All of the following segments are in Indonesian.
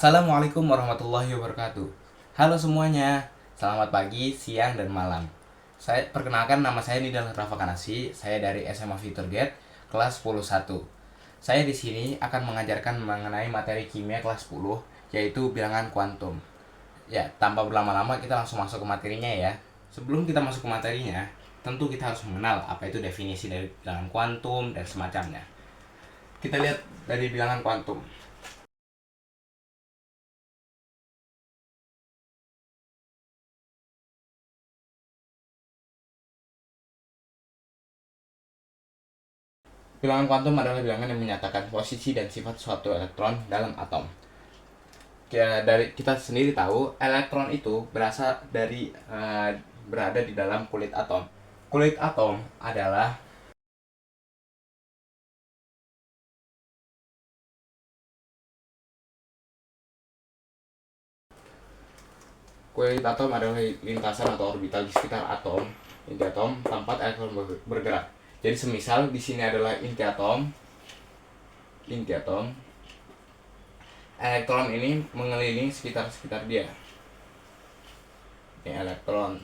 Assalamualaikum warahmatullahi wabarakatuh. Halo semuanya, selamat pagi, siang, dan malam. Saya perkenalkan, nama saya Nidal Rafa Kanasi. Saya dari SMA Fiturgate kelas 10.1. Saya di sini akan mengajarkan mengenai materi kimia kelas 10, yaitu bilangan kuantum. Ya, tanpa berlama-lama kita langsung masuk ke materinya ya. Sebelum kita masuk ke materinya, tentu kita harus mengenal apa itu definisi dari bilangan kuantum dan semacamnya. Kita lihat dari bilangan kuantum. Bilangan kuantum adalah bilangan yang menyatakan posisi dan sifat suatu elektron dalam atom. Ya, dari kita sendiri tahu, elektron itu berasal dari berada di dalam kulit atom. Kulit atom adalah lintasan atau orbital di sekitar atom. Inti atom tempat elektron bergerak. Jadi semisal di sini adalah inti atom, elektron ini mengelilingi sekitar dia. Ini elektron.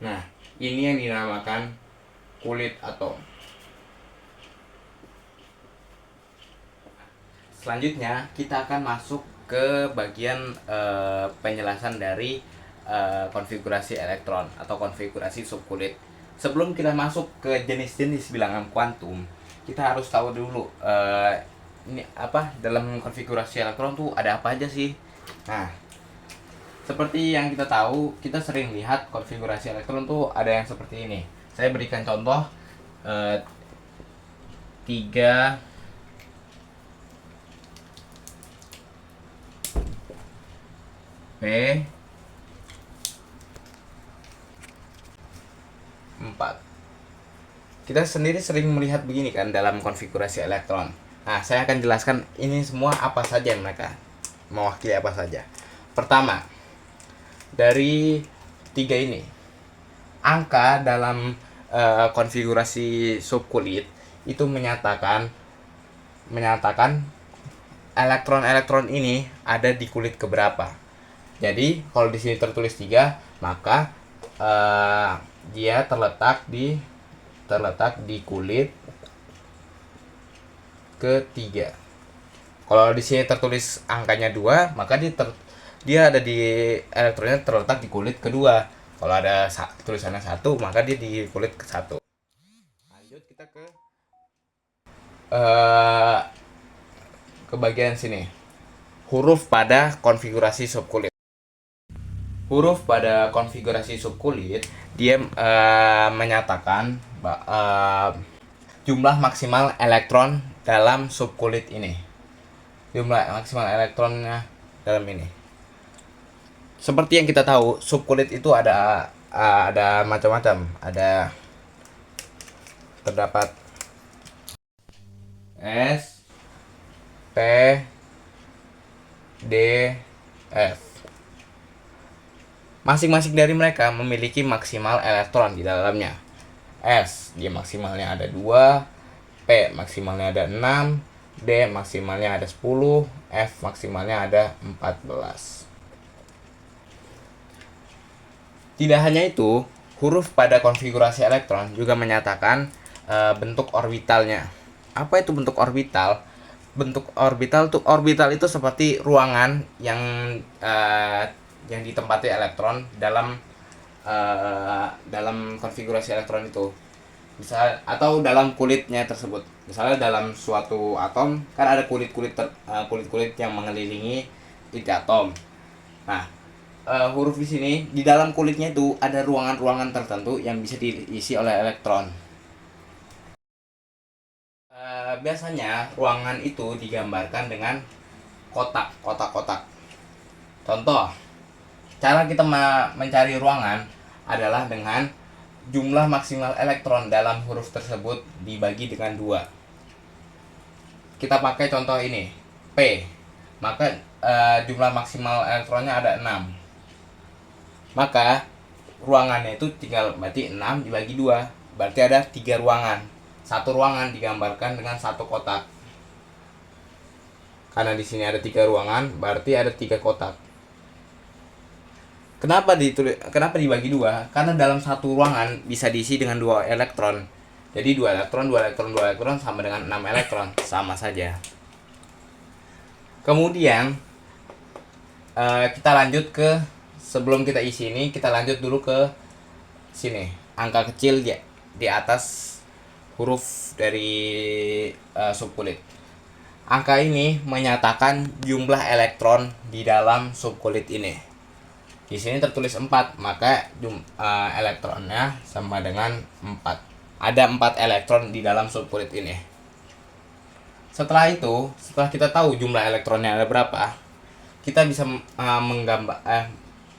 Nah, ini yang dinamakan kulit atom. Selanjutnya kita akan masuk ke bagian penjelasan dari konfigurasi elektron atau konfigurasi subkulit. Sebelum kita masuk ke jenis-jenis bilangan kuantum, kita harus tahu dulu ini apa dalam konfigurasi elektron tuh ada apa aja sih. Nah, seperti yang kita tahu, kita sering lihat konfigurasi elektron tuh ada yang seperti ini. Saya berikan contoh 3 P 4. Kita sendiri sering melihat begini kan dalam konfigurasi elektron. Nah, saya akan jelaskan ini semua apa saja mereka mewakili apa saja. Pertama, dari 3 ini, angka dalam konfigurasi subkulit itu menyatakan elektron-elektron ini ada di kulit keberapa. Jadi kalau di sini tertulis 3, maka dia terletak di kulit ketiga. Kalau di sini tertulis angkanya 2, maka dia ada di elektronnya terletak di kulit kedua. Kalau ada tulisannya 1, maka dia di kulit ke-1. Lanjut kita ke bagian sini. Huruf pada konfigurasi subkulit. Huruf pada konfigurasi subkulit dia menyatakan jumlah maksimal elektron dalam subkulit ini. Jumlah maksimal elektronnya dalam ini. Seperti yang kita tahu, subkulit itu ada macam-macam. Terdapat S, P, D, F. Masing-masing dari mereka memiliki maksimal elektron di dalamnya. S, dia maksimalnya ada 2, P maksimalnya ada 6, D maksimalnya ada 10, F maksimalnya ada 14. Tidak hanya itu, huruf pada konfigurasi elektron juga menyatakan bentuk orbitalnya. Apa itu bentuk orbital? Bentuk orbital itu seperti ruangan yang ditempati elektron dalam konfigurasi elektron itu. Atau dalam kulitnya tersebut. Misalnya dalam suatu atom kan ada kulit-kulit yang mengelilingi inti atom. Nah, huruf di sini di dalam kulitnya itu ada ruangan-ruangan tertentu yang bisa diisi oleh elektron. Biasanya ruangan itu digambarkan dengan kotak-kotak. Contoh, cara kita mencari ruangan adalah dengan jumlah maksimal elektron dalam huruf tersebut dibagi dengan 2. Kita pakai contoh ini, P. Maka jumlah maksimal elektronnya ada 6. Maka ruangannya itu tinggal berarti 6 dibagi 2. Berarti ada 3 ruangan. Satu ruangan digambarkan dengan satu kotak. Karena di sini ada 3 ruangan, berarti ada 3 kotak. Kenapa dibagi dua? Karena dalam satu ruangan bisa diisi dengan 2 elektron. Jadi 2 elektron, 2 elektron, 2 elektron sama dengan 6 elektron, sama saja. Kemudian kita lanjut ke, sebelum kita isi ini, kita lanjut dulu ke sini. Angka kecil di atas huruf dari subkulit. Angka ini menyatakan jumlah elektron di dalam subkulit ini. Di sini tertulis 4, maka elektronnya sama dengan 4. Ada 4 elektron di dalam subkulit ini. Setelah kita tahu jumlah elektronnya ada berapa, kita bisa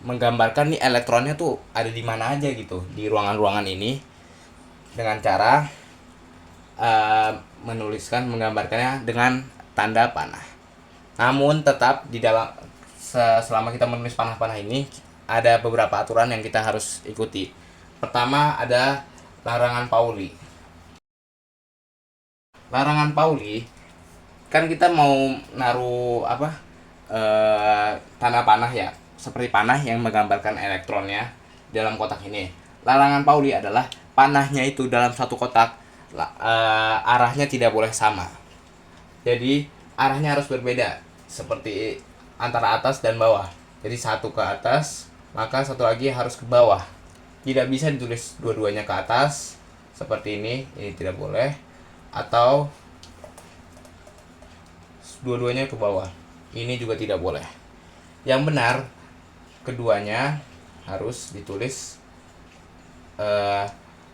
menggambarkan nih elektronnya tuh ada di mana aja gitu di ruangan-ruangan ini dengan cara menggambarkannya dengan tanda panah. Namun tetap di dalam selama kita menulis panah-panah ini ada beberapa aturan yang kita harus ikuti. Pertama ada larangan Pauli. Larangan Pauli, kan kita mau naruh tanda panah ya, seperti panah yang menggambarkan elektronnya dalam kotak ini. Larangan Pauli adalah panahnya itu dalam satu kotak arahnya tidak boleh sama. Jadi arahnya harus berbeda, seperti antara atas dan bawah. Jadi satu ke atas, maka satu lagi harus ke bawah. Tidak bisa ditulis dua-duanya ke atas seperti ini tidak boleh, atau dua-duanya ke bawah, ini juga tidak boleh. Yang benar keduanya harus ditulis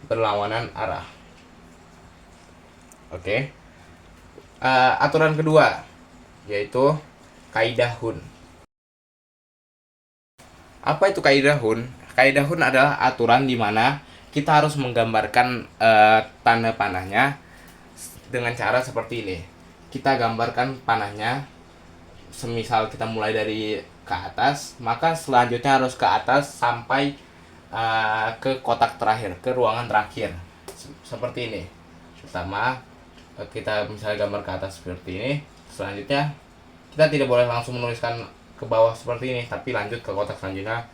berlawanan arah. Oke. Aturan kedua yaitu kaidah Hun. Apa itu kaidah Hun? Kaidah Hun adalah aturan di mana kita harus menggambarkan tanda panahnya dengan cara seperti ini. Kita gambarkan panahnya, semisal kita mulai dari ke atas, maka selanjutnya harus ke atas sampai ke kotak terakhir, ke ruangan terakhir, seperti ini. Pertama kita misalnya gambar ke atas seperti ini, selanjutnya kita tidak boleh langsung menuliskan ke bawah seperti ini, tapi lanjut ke kotak selanjutnya,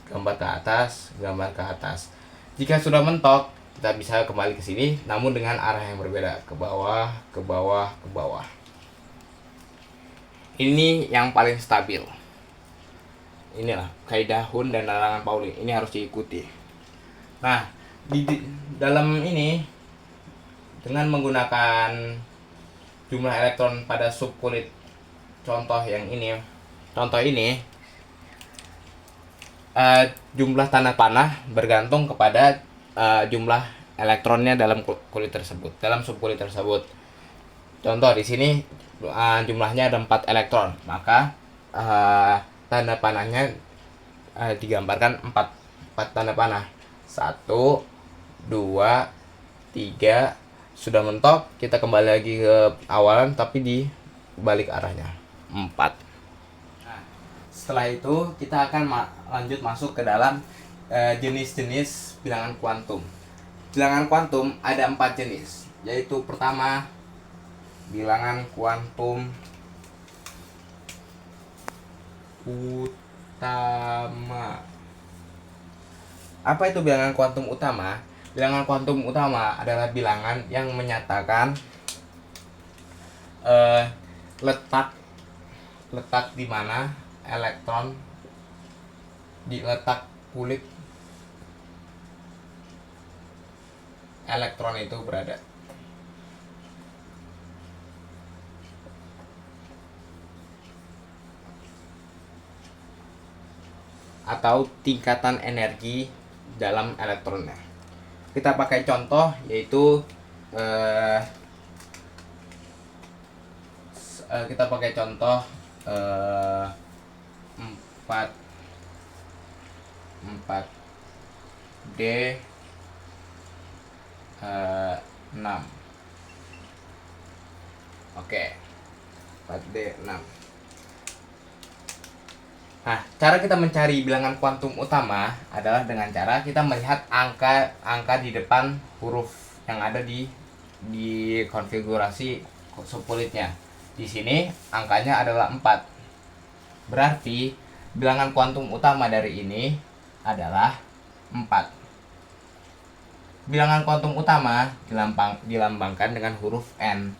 gambar ke atas, gambar ke atas. Jika sudah mentok, kita bisa kembali ke sini, namun dengan arah yang berbeda, ke bawah, ke bawah, ke bawah. Ini yang paling stabil. Inilah kaidah Hun dan larangan Pauli, ini harus diikuti. Nah, di dalam ini dengan menggunakan jumlah elektron pada subkulit contoh ini, jumlah tanda panah bergantung kepada jumlah elektronnya dalam kulit tersebut, dalam subkulit tersebut. Contoh di sini jumlahnya ada 4 elektron, maka tanda panahnya digambarkan 4 tanda panah. 1, 2, 3. Sudah mentok, kita kembali lagi ke awalan tapi di balik arahnya, 4. Nah, setelah itu kita akan lanjut masuk ke dalam jenis-jenis bilangan kuantum. Bilangan kuantum ada 4 jenis, yaitu pertama bilangan kuantum utama. Apa itu bilangan kuantum utama? Bilangan kuantum utama adalah bilangan yang menyatakan letak di mana elektron di letak kulit elektron itu berada. Atau tingkatan energi dalam elektronnya. Kita pakai contoh yaitu kita pakai contoh 4 D 6. Oke. 4D 6. Nah, cara kita mencari bilangan kuantum utama adalah dengan cara kita melihat angka di depan huruf yang ada di konfigurasi subkulitnya. Di sini angkanya adalah 4. Berarti bilangan kuantum utama dari ini adalah 4. Bilangan kuantum utama dilambangkan dengan huruf N.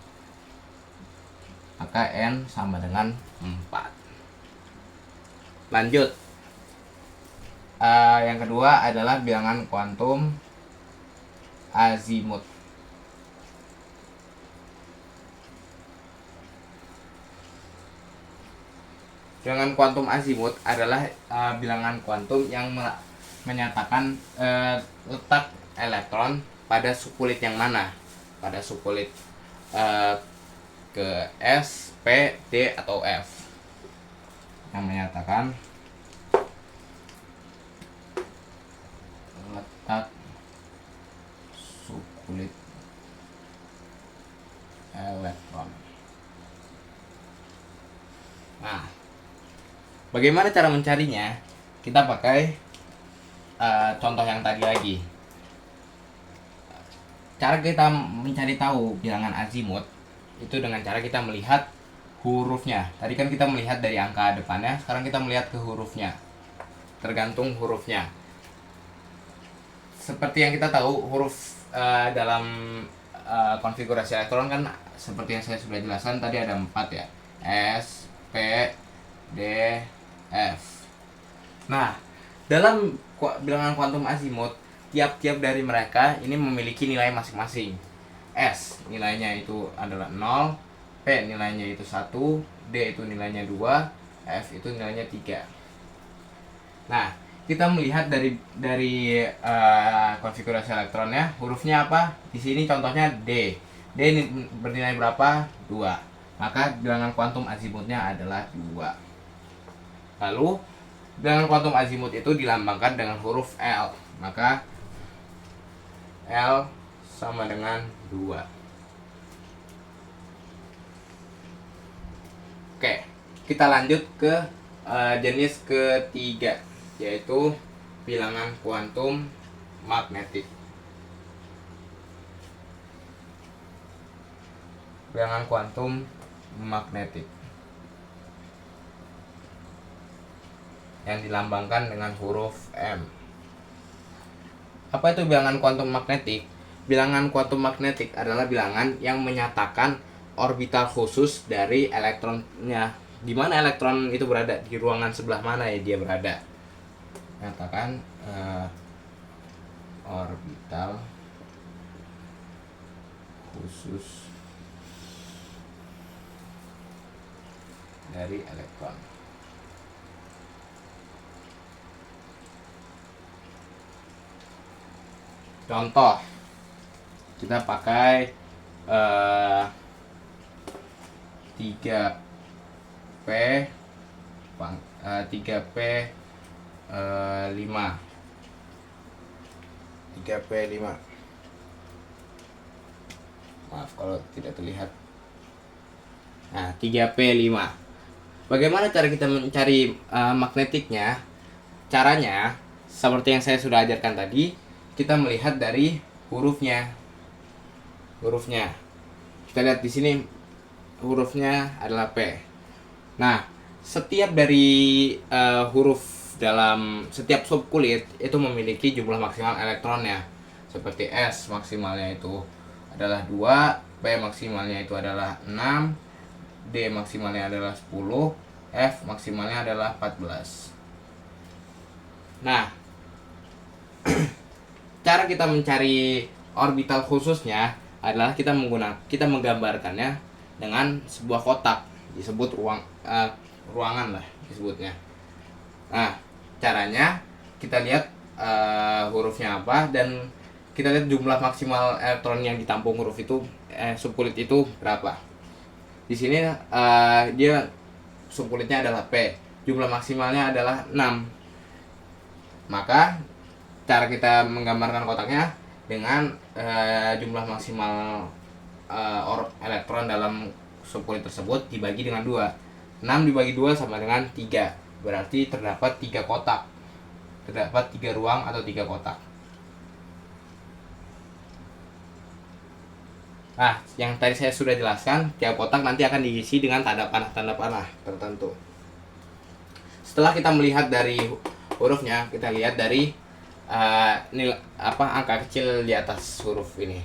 Maka N sama dengan 4. Lanjut. Yang kedua adalah bilangan kuantum azimut. Bilangan kuantum azimut adalah bilangan kuantum yang menyatakan letak elektron pada subkulit yang mana, pada subkulit ke S, P, D, atau F, yang menyatakan letak subkulit elektron. Nah, bagaimana cara mencarinya? Kita pakai contoh yang tadi lagi. Cara kita mencari tahu bilangan azimut itu dengan cara kita melihat hurufnya. Tadi kan kita melihat dari angka depannya, sekarang kita melihat ke hurufnya. Tergantung hurufnya. Seperti yang kita tahu, huruf dalam konfigurasi elektron kan seperti yang saya sudah jelaskan tadi ada 4 ya. S, P, D, F. Nah, dalam bilangan kuantum azimut, tiap-tiap dari mereka ini memiliki nilai masing-masing. S nilainya itu adalah 0, P nilainya itu 1, D itu nilainya 2, F itu nilainya 3. Nah, kita melihat dari konfigurasi elektronnya, hurufnya apa? Di sini contohnya D. D ini bernilai berapa? 2. Maka bilangan kuantum azimutnya adalah 2. Lalu bilangan kuantum azimut itu dilambangkan dengan huruf L. Maka L sama dengan 2. Oke, kita lanjut ke jenis ketiga, yaitu bilangan kuantum magnetik. Bilangan kuantum magnetik yang dilambangkan dengan huruf M. Apa itu bilangan kuantum magnetik? Bilangan kuantum magnetik adalah bilangan yang menyatakan orbital khusus dari elektronnya. Di mana elektron itu berada? Di ruangan sebelah mana ya dia berada? Menyatakan orbital khusus dari elektron. Contoh, kita pakai 3P 3P 5. 3P5. Maaf kalau tidak terlihat. Nah, 3P5. Bagaimana cara kita mencari magnetiknya? Caranya seperti yang saya sudah ajarkan tadi, kita melihat dari hurufnya. Kita lihat di sini hurufnya adalah P. Nah, setiap dari huruf dalam setiap subkulit itu memiliki jumlah maksimal elektronnya. Seperti S maksimalnya itu adalah 2, P maksimalnya itu adalah 6, D maksimalnya adalah 10, F maksimalnya adalah 14. Nah, cara kita mencari orbital khususnya adalah kita menggambarkannya dengan sebuah kotak, disebut ruangan lah disebutnya. Nah, caranya kita lihat hurufnya apa dan kita lihat jumlah maksimal elektron yang ditampung huruf itu subkulit itu berapa. Di sini dia subkulitnya adalah P, jumlah maksimalnya adalah 6. Maka cara kita menggambarkan kotaknya dengan jumlah maksimal elektron dalam subkulit tersebut dibagi dengan 2. 6 dibagi 2 sama dengan 3. Berarti terdapat 3 kotak. Terdapat 3 ruang atau 3 kotak. Nah, yang tadi saya sudah jelaskan, tiap kotak nanti akan diisi dengan tanda panah tertentu. Setelah kita melihat dari hurufnya, kita lihat dari angka kecil di atas huruf ini.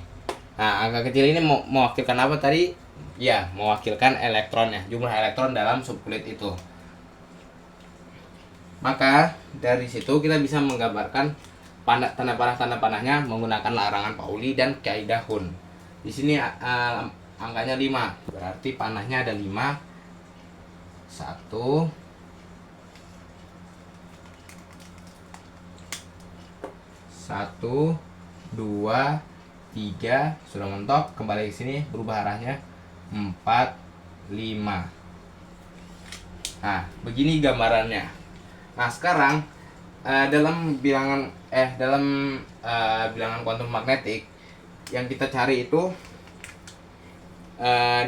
Nah, angka kecil ini mewakilkan apa tadi? Ya, mewakilkan elektronnya, jumlah elektron dalam subkulit itu. Maka dari situ kita bisa menggambarkan tanda panahnya menggunakan larangan Pauli dan kaidah Hun. Di sini angkanya 5, berarti panahnya ada 5. 1 1 2 3, sudah mentok, kembali ke sini berubah arahnya 4 5. Nah, begini gambarannya. Nah, sekarang dalam bilangan kuantum magnetik yang kita cari itu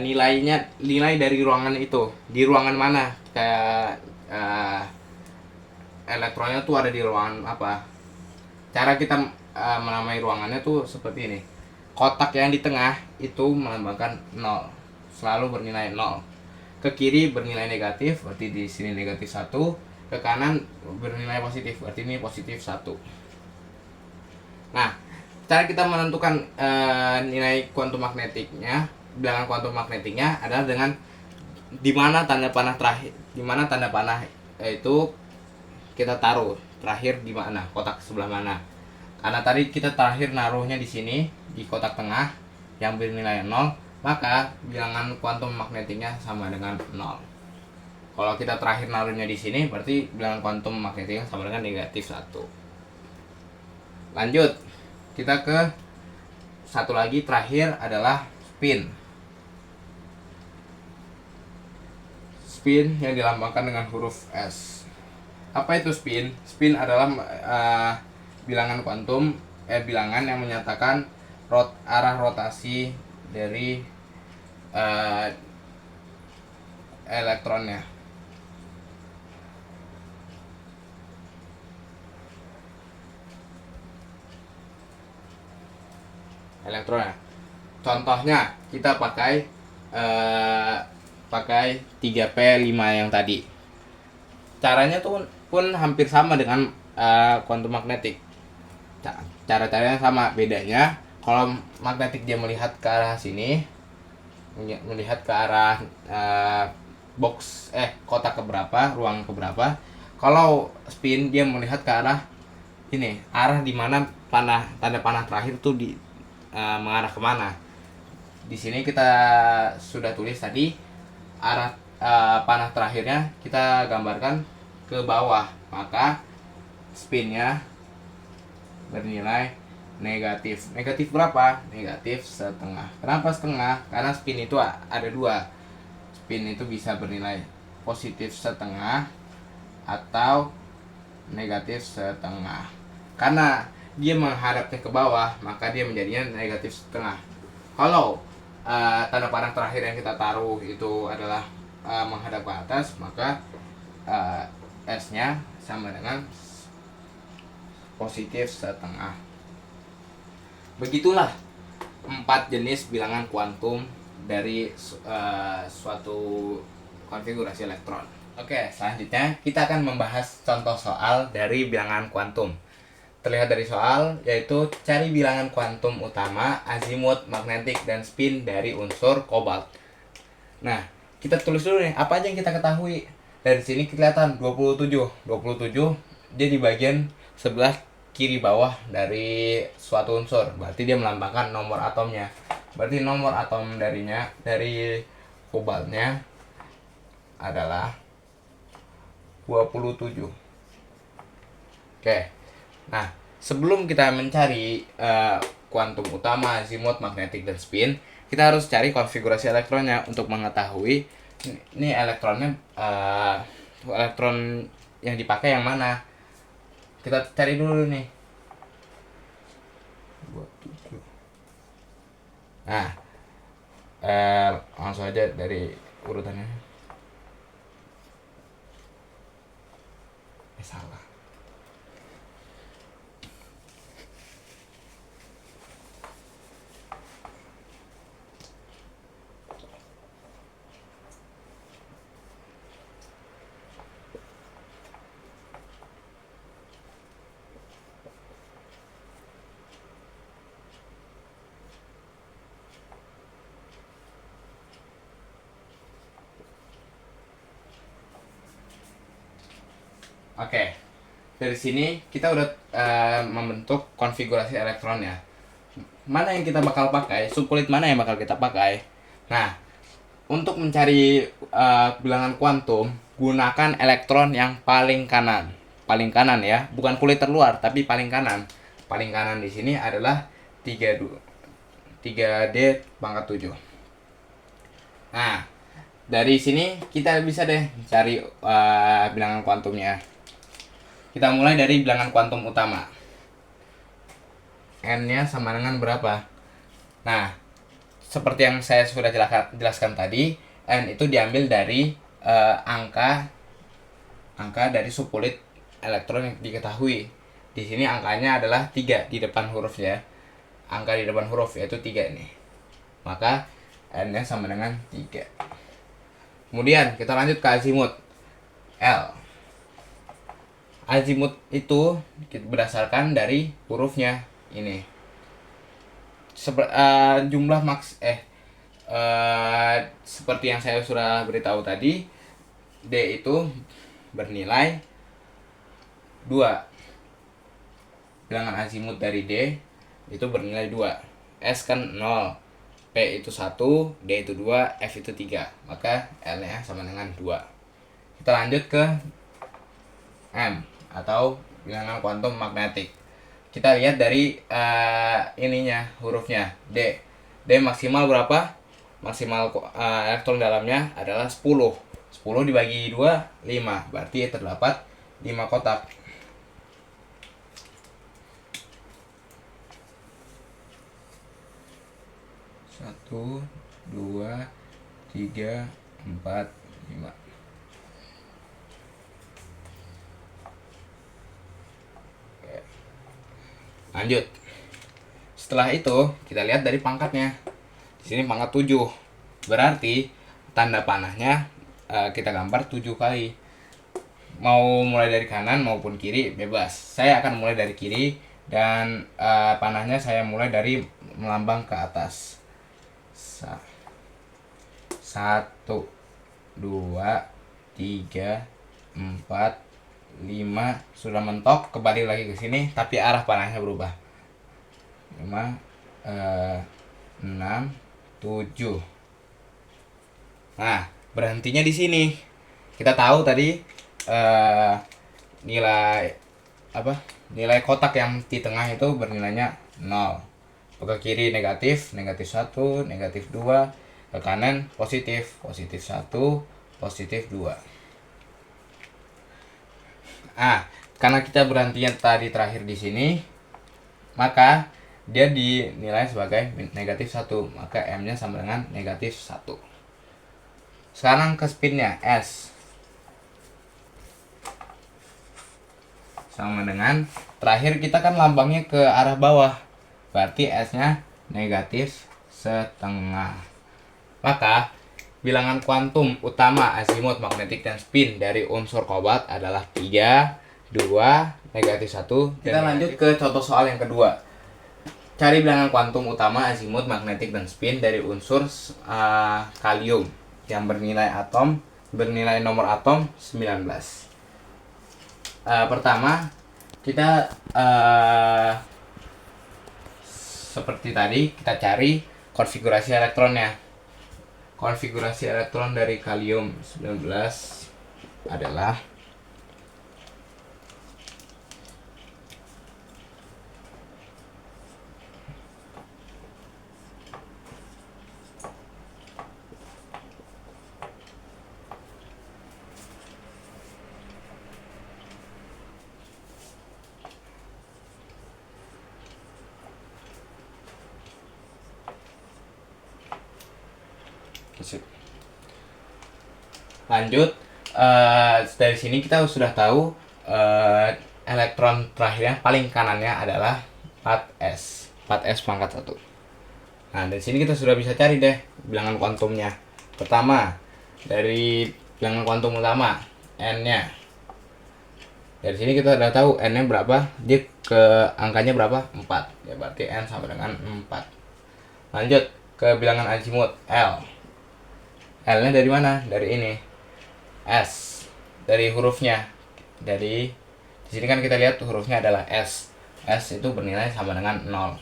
nilai dari ruangan itu. Di ruangan mana? Kayak elektronnya tuh ada di ruangan apa? Cara kita menamai ruangannya tuh seperti ini. Kotak yang di tengah itu melambangkan 0, selalu bernilai 0. Ke kiri bernilai negatif, berarti di sini negatif 1. Ke kanan bernilai positif, berarti ini positif 1. Nah, cara kita menentukan nilai kuantum magnetiknya, bilangan kuantum magnetiknya adalah dengan di mana tanda panah itu kita taruh terakhir di mana, kotak sebelah mana. Karena tadi kita terakhir naruhnya di sini di kotak tengah yang bernilai 0, maka bilangan kuantum magnetiknya sama dengan 0. Kalau kita terakhir naruhnya di sini, berarti bilangan kuantum magnetiknya sama dengan negatif 1. Lanjut, kita ke satu lagi terakhir adalah spin. Spin yang dilambangkan dengan huruf S. Apa itu spin? Spin adalah bilangan kuantum bilangan yang menyatakan arah rotasi dari elektronnya. Contohnya kita pakai 3P5 yang tadi. Caranya tuh pun hampir sama dengan kuantum magnetik. Cara-caranya sama, bedanya kalau magnetik dia melihat ke arah sini, melihat ke arah kotak keberapa, ruang keberapa. Kalau spin dia melihat ke arah ini, arah di mana tanda panah terakhir tuh mengarah kemana. Di sini kita sudah tulis tadi arah panah terakhirnya kita gambarkan ke bawah, maka spinnya bernilai negatif. Negatif berapa? Negatif setengah. Kenapa setengah? Karena spin itu ada 2. Spin itu bisa bernilai positif setengah atau negatif setengah. Karena dia menghadapnya ke bawah, maka dia menjadinya negatif setengah. Kalau tanda panah terakhir yang kita taruh itu adalah menghadap ke atas, maka S-nya sama dengan positif setengah. Begitulah 4 jenis bilangan kuantum dari suatu konfigurasi elektron. Oke, selanjutnya kita akan membahas contoh soal dari bilangan kuantum. Terlihat dari soal, yaitu cari bilangan kuantum utama, azimut, magnetik, dan spin dari unsur kobalt. Nah, kita tulis dulu nih, apa aja yang kita ketahui. Dari sini kelihatan 27 dia di bagian sebelah kiri bawah dari suatu unsur, berarti dia melambangkan nomor atomnya. Berarti nomor atom dari kobaltnya adalah 27. Oke. Nah, sebelum kita mencari kuantum utama, azimut, magnetik, dan spin, kita harus cari konfigurasi elektronnya untuk mengetahui ini elektronnya elektron yang dipakai yang mana. Kita cari dulu nih. 27. Nah, langsung aja dari urutannya. Salah. Oke, dari sini kita udah membentuk konfigurasi elektron ya. Mana yang kita bakal pakai, subkulit mana yang bakal kita pakai. Nah, untuk mencari bilangan kuantum, gunakan elektron yang paling kanan. Paling kanan ya, bukan kulit terluar, tapi paling kanan. Paling kanan di sini adalah 3D pangkat 7. Nah, dari sini kita bisa deh cari bilangan kuantumnya. Kita mulai dari bilangan kuantum utama. N-nya sama dengan berapa? Nah, seperti yang saya sudah jelaskan tadi, N itu diambil dari angka dari subkulit elektron yang diketahui. Di sini angkanya adalah 3 di depan hurufnya. Angka di depan huruf yaitu 3 nih. Maka N-nya sama dengan 3. Kemudian kita lanjut ke azimut. L. Azimut itu berdasarkan dari hurufnya ini. Jumlah seperti yang saya sudah beritahu tadi, D itu bernilai 2. Bilangan azimut dari D itu bernilai 2. S kan 0, P itu 1, D itu 2, F itu 3. Maka L-nya sama dengan 2. Kita lanjut ke M atau bilangan kuantum magnetik. Kita lihat dari hurufnya D. D maksimal berapa? Maksimal elektron dalamnya adalah 10. 10 dibagi 2, 5. Berarti terdapat 5 kotak. Satu, 2, 3, 4, 5. Lanjut. Setelah itu kita lihat dari pangkatnya. Di sini pangkat 7. Berarti tanda panahnya kita gambar 7 kali. Mau mulai dari kanan maupun kiri bebas. Saya akan mulai dari kiri dan panahnya saya mulai dari melambang ke atas. 1, 2, 3, 4, 5. Sudah mentok, kembali lagi ke sini tapi arah panahnya berubah. 5, 6, 7. Nah, berhentinya di sini. Kita tahu tadi nilai kotak yang di tengah itu bernilainya 0. Ke kiri negatif 1, negatif 2. Ke kanan positif 1, positif 2. Karena kita berhentinya tadi terakhir di sini, maka dia dinilai sebagai negatif 1. Maka M-nya sama dengan negatif 1. Sekarang ke spinnya S. Sama dengan, terakhir kita kan lambangnya ke arah bawah. Berarti S-nya negatif setengah. Maka bilangan kuantum utama azimut, magnetik, dan spin dari unsur kobalt adalah 3, 2, negatif 1. Kita lanjut ke contoh soal yang kedua. Cari bilangan kuantum utama azimut, magnetik, dan spin dari unsur kalium yang bernilai nomor atom 19. Pertama, kita seperti tadi, kita cari konfigurasi elektronnya. Konfigurasi elektron dari kalium 19 adalah lanjut. Dari sini kita sudah tahu elektron terakhirnya paling kanannya adalah 4s pangkat 1. Nah, dari sini kita sudah bisa cari deh bilangan kuantumnya. Pertama, dari bilangan kuantum utama, N-nya. Dari sini kita sudah tahu N-nya berapa, dia ke angkanya berapa? 4. Ya berarti N sama dengan 4. Lanjut ke bilangan azimut, L. L-nya dari mana? Dari ini. S. Dari hurufnya. Jadi di sini kan kita lihat hurufnya adalah S. S itu bernilai sama dengan 0.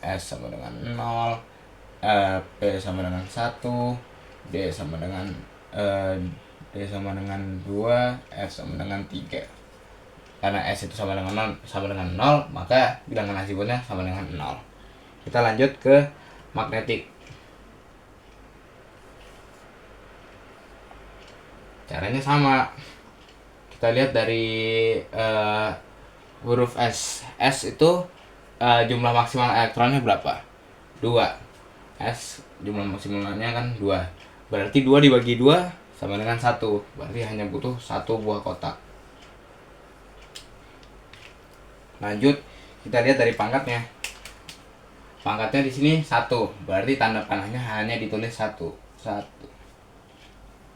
S sama dengan 0, P sama dengan 1, D sama dengan D sama dengan 2, F sama dengan 3. Karena S itu sama dengan 0, maka bilangan azimutnya sama dengan 0. Kita lanjut ke magnetik. Caranya sama. Kita lihat dari huruf S. S itu jumlah maksimal elektronnya berapa? 2. S jumlah maksimalnya kan 2. Berarti 2 dibagi 2 sama dengan 1. Berarti hanya butuh 1 buah kotak. Lanjut, kita lihat dari pangkatnya. Pangkatnya di sini 1. Berarti tanda panahnya hanya ditulis 1.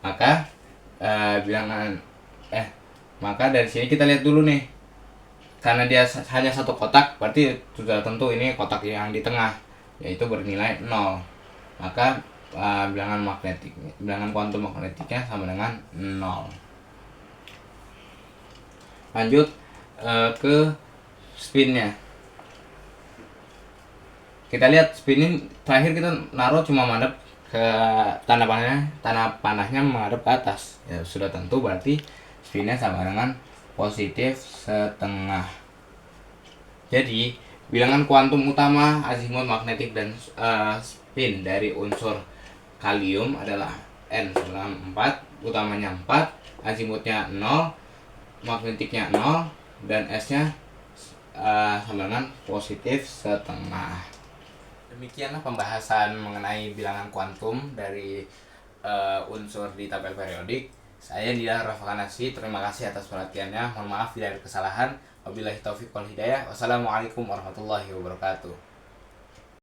Maka maka dari sini kita lihat dulu nih. Karena dia hanya 1 kotak, berarti sudah tentu ini kotak yang di tengah, yaitu bernilai 0. Maka bilangan kuantum magnetiknya sama dengan 0. Lanjut ke spinnya. Kita lihat spin ini terakhir kita naruh cuma madep ke tanda panahnya menghadap ke atas. Ya sudah tentu berarti spinnya sama dengan positif setengah. Jadi bilangan kuantum utama azimut magnetik dan spin dari unsur kalium adalah N sama dengan 4, utamanya 4, azimutnya 0, magnetiknya 0, dan S-nya sama dengan positif setengah. Demikianlah pembahasan mengenai bilangan kuantum dari unsur di tabel periodik. Saya Dilan Rafakanasi, terima kasih atas perhatiannya. Mohon maaf bila ada kesalahan. Wabillahi taufiq wal hidayah. Wassalamualaikum warahmatullahi wabarakatuh.